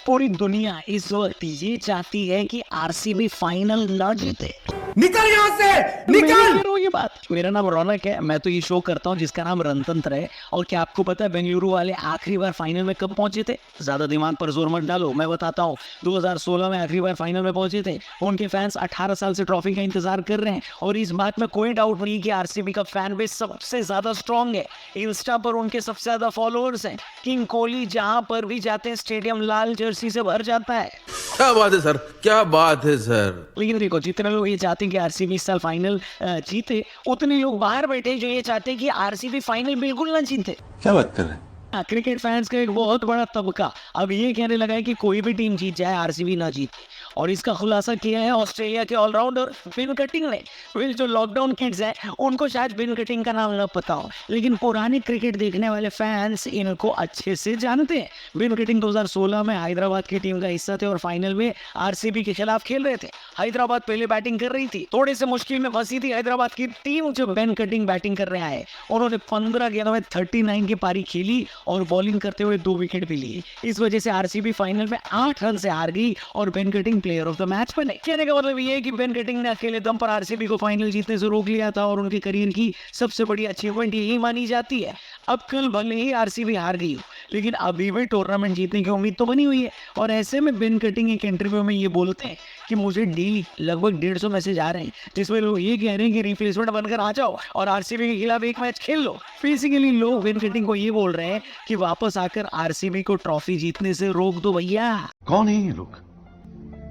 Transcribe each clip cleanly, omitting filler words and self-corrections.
पूरी दुनिया इस वक्त ये चाहती है कि आरसीबी फाइनल न जीते। निकल यहाँ से, मैं निकल। कह रहा हूँ ये बात। मेरा नाम रौनक है, मैं तो ये शो करता हूँ जिसका नाम रणतंत्र है। और क्या आपको पता है बेंगलुरु वाले आखिरी बार फाइनल में कब पहुंचे थे? ज्यादा दिमाग पर जोर मत डालो, मैं बताता हूँ। 2016 में आखिरी बार फाइनल में पहुंचे थे। उनके फैंस 18 साल से ट्रॉफी का इंतजार कर रहे हैं और इस बात में कोई डाउट नहीं कि आरसीबी का फैन बेस सबसे ज्यादा स्ट्रॉन्ग है। इंस्टा पर उनके सबसे ज्यादा फॉलोअर्स हैं। किंग कोहली जहां पर भी जाते हैं स्टेडियम लाल जर्सी से भर जाता है। क्या बात है सर, क्या बात है सर। लेकिन देखो, जितने लोग ये चाहते हैं कि आरसीबी इस साल फाइनल जीते, उतने लोग बाहर बैठे जो ये चाहते हैं कि आरसीबी फाइनल बिल्कुल ना जीते। क्या बात कर रहे हैं? क्रिकेट फैंस का एक बहुत बड़ा तबका अब ये कहने लगा है कि कोई भी टीम जीत जाए आरसीबी ना जीते। और इसका खुलासा किया है ऑस्ट्रेलिया के ऑलराउंडर बिन कटिंग ने। वे जो लॉकडाउन किड्स हैं उनको शायद बिन कटिंग का नाम न पता हो, लेकिन पुराने क्रिकेट देखने वाले फैंस इनको अच्छे से जानते हैं। बिन कटिंग 2016 में हैदराबाद की टीम का हिस्सा थे और फाइनल में आरसीबी के खिलाफ खेल रहे थे। हैदराबाद पहले बैटिंग कर रही थी, थोड़े से मुश्किल में फंसी थी हैदराबाद की टीम। जब बिन कटिंग बैटिंग कर रहे आए, उन्होंने 15 गेंदों में 39 की पारी खेली और बॉलिंग करते हुए 2 विकेट भी लिए। इस वजह से आरसीबी फाइनल में 8 रन से हार गई और Ben cutting player of the match बने। कहने का मतलब ये है कि बेन कटिंग ने अकेले दम पर आरसीबी को फाइनल जीतने से रोक लिया था और उनके करियर की सबसे बड़ी अचीवमेंट यही मानी जाती है। अब कल भले ही आरसीबी हार गई हो, लेकिन अभी भी टूर्नामेंट जीतने की उम्मीद तो बनी हुई है। और ऐसे में बेन कटिंग एक इंटरव्यू में ये बोलते हैं कि मुझे डेली लगभग 150 मैसेज आ रहे हैं जिसमें लोग ये कह रहे हैं कि रिप्लेसमेंट बनकर आ जाओ और आरसीबी के खिलाफ एक मैच खेल लो। बेसिकली लोग बेन कटिंग को ये बोल रहे हैं कि वापस आकर आरसीबी को ट्रॉफी जीतने से रोक दो भैया। कौन है ये लोग,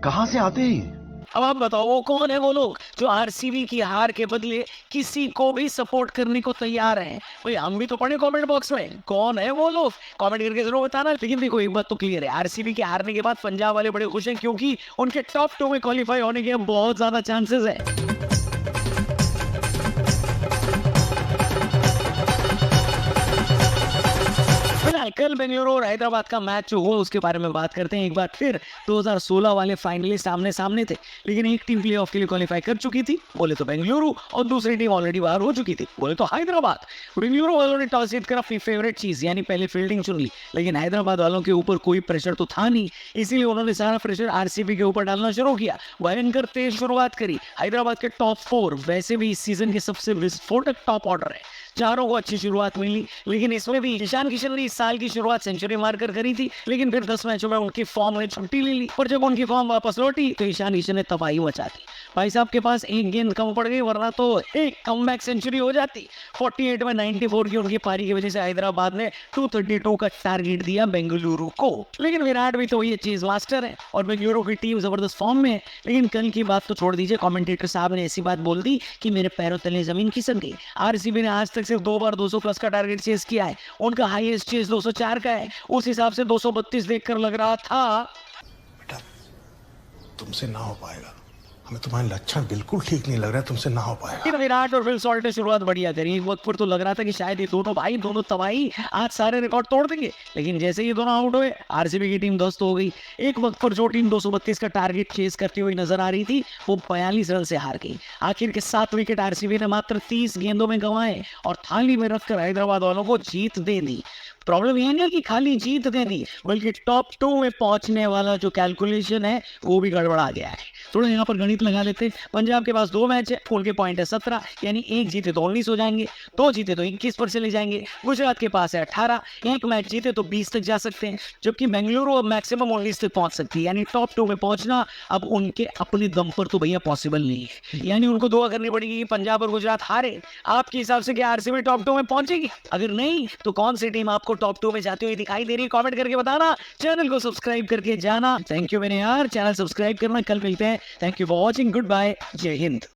कहां से आते हैं? अब आप बताओ वो कौन है वो लोग जो आरसीबी की हार के बदले किसी को भी सपोर्ट करने को तैयार हैं? भाई हम भी तो पढ़े कमेंट बॉक्स में, कौन है वो लोग कमेंट करके जरूर बताना। लेकिन देखो एक बात तो क्लियर है, आरसीबी के हारने के बाद पंजाब वाले बड़े खुश हैं क्योंकि उनके टॉप 2 में क्वालिफाई होने के बहुत ज्यादा चांसेस है। कल बेंगलुरु और हैदराबाद का मैच जो हुआ उसके बारे में बात करते हैं एक बार फिर। 2016 वाले फाइनलिस्ट आमने सामने थे, लेकिन एक टीम प्लेऑफ के लिए क्वालिफाई कर चुकी थी, बोले तो बेंगलुरु, और दूसरी टीम ऑलरेडी बाहर हो चुकी थी, बोले तो हैदराबाद। बेंगलुरु वालों ने टॉस जीतकर अपनी फेवरेट चीज यानी पहले फील्डिंग चुन ली, लेकिन हैदराबाद वालों के ऊपर कोई प्रेशर तो था नहीं, इसीलिए उन्होंने सारा प्रेशर आरसीबी के ऊपर डालना शुरू किया। भयंकर तेज शुरुआत करी। हैदराबाद के टॉप 4 वैसे भी इस सीजन के सबसे विस्फोटक टॉप ऑर्डर है, चारों को अच्छी शुरुआत मिली। लेकिन इसमें भी ईशान किशन ने इस साल की शुरुआत सेंचुरी मारकर करी थी, लेकिन फिर 10 मैचों में उनकी फॉर्म ने छुट्टी ले ली और जब उनकी फॉर्म वापस लौटी तो ईशान किशन ने तबाही मचा दी। भाई साहब के पास एक गेंद कम पड़ गई, वरना तो एक कमबैक सेंचुरी हो जाती। 48 में 94 की उनकी पारी की वजह से हैदराबाद ने 232 का टारगेट दिया बेंगलुरु को। लेकिन विराट भी तो ये चीज मास्टर है और बेंगलुरु की टीम जबरदस्त फॉर्म में है। लेकिन कल की बात तो छोड़ दीजिए, कमेंटेटर साहब ने ऐसी बात बोल दी कि मेरे पैरों तले जमीन खिसक गई। आरसीबी ने आज तक सिर्फ 2 बार 200 प्लस का टारगेट चेस किया है, उनका हाईएस्ट चेस 204 का है। उस हिसाब से 232 देखकर लग रहा था बेटा तुमसे ना हो पाएगा, हमें तुम्हारे लक्षण बिल्कुल ठीक नहीं लग रहा है, तुमसे ना हो पाएगा। विराट और फिल सॉल्ट ने शुरुआत बढ़िया करी। एक वक्त पर तो लग रहा था कि शायद ये दोनों भाई दोनों तबाही आज सारे रिकॉर्ड तोड़ देंगे, लेकिन जैसे ये दोनों आउट हुए आरसीबी की टीम ध्वस्त हो गई। एक वक्त पर जो टीम 232 का टारगेट चेस करती हुई नजर आ रही थी वो 42 रन से हार गई। आखिर के 7 विकेट आरसीबी ने मात्र 30 गेंदों में गंवाए और थाली में रखकर हैदराबाद वालों को जीत दे दी। प्रॉब्लम यह नहीं कि खाली जीत दे दी, बल्कि टॉप 2 में पहुंचने वाला जो कैलकुलेशन है वो भी गड़बड़ा गया है। थोड़ा यहाँ पर गणित लगा लेते। पंजाब के पास 2 मैच है, उनके पॉइंट है 17, यानी एक जीते तो 19 हो जाएंगे, 2 जीते तो 21 पर चले जाएंगे। गुजरात के पास है 18, एक मैच जीते तो 20 तक जा सकते हैं, जबकि बेंगलुरु अब मैक्सिमम 19 तक पहुंच सकती है, यानी टॉप 2 में पहुंचना अब उनके अपने दम पर तो भैया पॉसिबल नहीं है। यानी उनको दुआ करनी पड़ेगी कि पंजाब और गुजरात हारे। आपके हिसाब से क्या आरसीबी टॉप 2 में पहुंचेगी? अगर नहीं तो कौन सी टीम आपको टॉप 2 में जाती हुई दिखाई दे रही है? कमेंट करके बताना, चैनल को सब्सक्राइब करके जाना। थैंक यू मेरे यार, चैनल सब्सक्राइब करना। कल मिलते हैं। Thank you for watching, goodbye, जय हिंद।